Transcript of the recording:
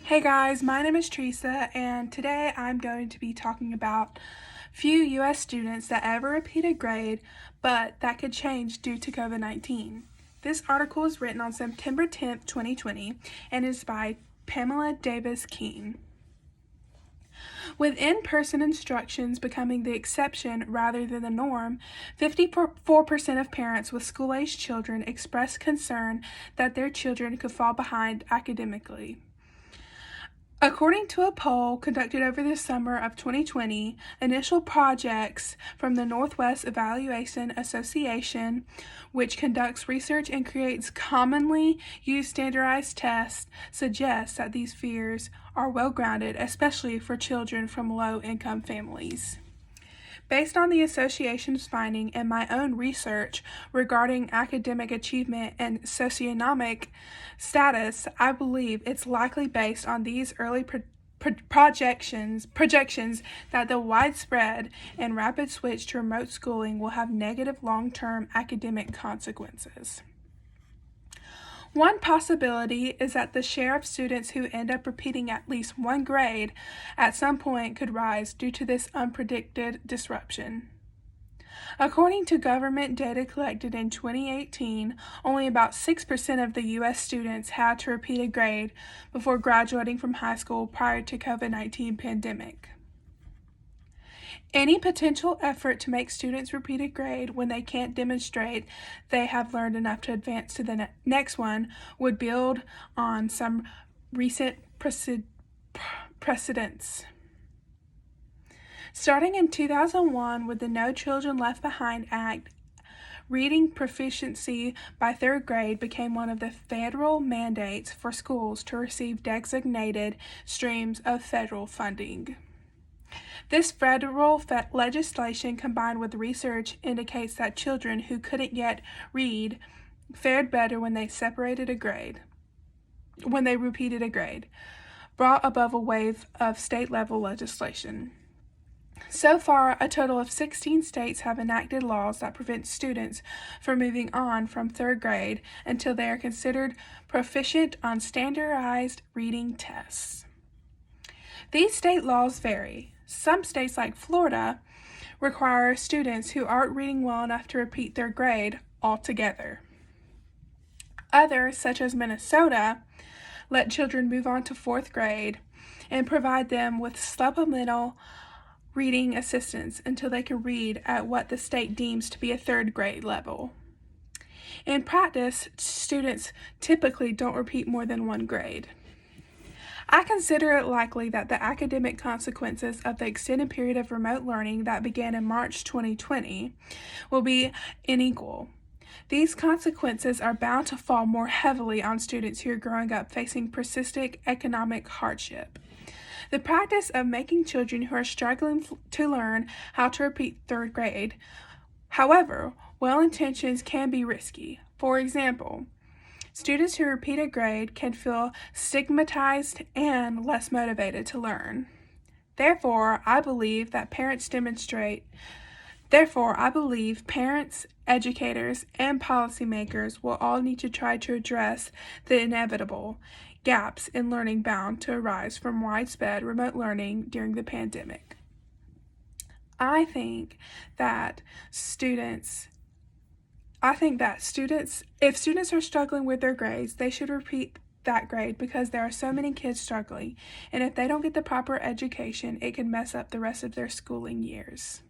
Hey guys, my name is Teresa, and today I'm going to be talking about few U.S. students that ever repeat a grade, but that could change due to COVID-19. This article is written on September 10th, 2020, and is by Pamela Davis Keene. With in-person instructions becoming the exception rather than the norm, 54% of parents with school-aged children expressed concern that their children could fall behind academically. According to a poll conducted over the summer of 2020, initial projects from the Northwest Evaluation Association, which conducts research and creates commonly used standardized tests, suggest that these fears are well-grounded, especially for children from low-income families. Based on the association's finding and my own research regarding academic achievement and socioeconomic status, I believe it's likely based on these early projections that the widespread and rapid switch to remote schooling will have negative long-term academic consequences. One possibility is that the share of students who end up repeating at least one grade at some point could rise due to this unpredicted disruption. According to government data collected in 2018, only about 6% of the U.S. students had to repeat a grade before graduating from high school prior to COVID-19 pandemic. Any potential effort to make students repeat a grade when they can't demonstrate they have learned enough to advance to the next one would build on some recent precedents. Starting in 2001 with the No Children Left Behind Act, reading proficiency by third grade became one of the federal mandates for schools to receive designated streams of federal funding. This federal legislation combined with research indicates that children who couldn't yet read fared better when they repeated a grade, brought above a wave of state-level legislation. So far, a total of 16 states have enacted laws that prevent students from moving on from third grade until they are considered proficient on standardized reading tests. These state laws vary. Some states, like Florida, require students who aren't reading well enough to repeat their grade altogether. Others, such as Minnesota, let children move on to fourth grade and provide them with supplemental reading assistance until they can read at what the state deems to be a third grade level. In practice, students typically don't repeat more than one grade. I consider it likely that the academic consequences of the extended period of remote learning that began in March 2020 will be unequal. These consequences are bound to fall more heavily on students who are growing up facing persistent economic hardship. The practice of making children who are struggling to learn how to repeat third grade, however, well-intentioned, can be risky. For example, students who repeat a grade can feel stigmatized and less motivated to learn. Therefore, I believe parents, educators, and policymakers will all need to try to address the inevitable gaps in learning bound to arise from widespread remote learning during the pandemic. I think that if students are struggling with their grades, they should repeat that grade because there are so many kids struggling, and if they don't get the proper education, it can mess up the rest of their schooling years.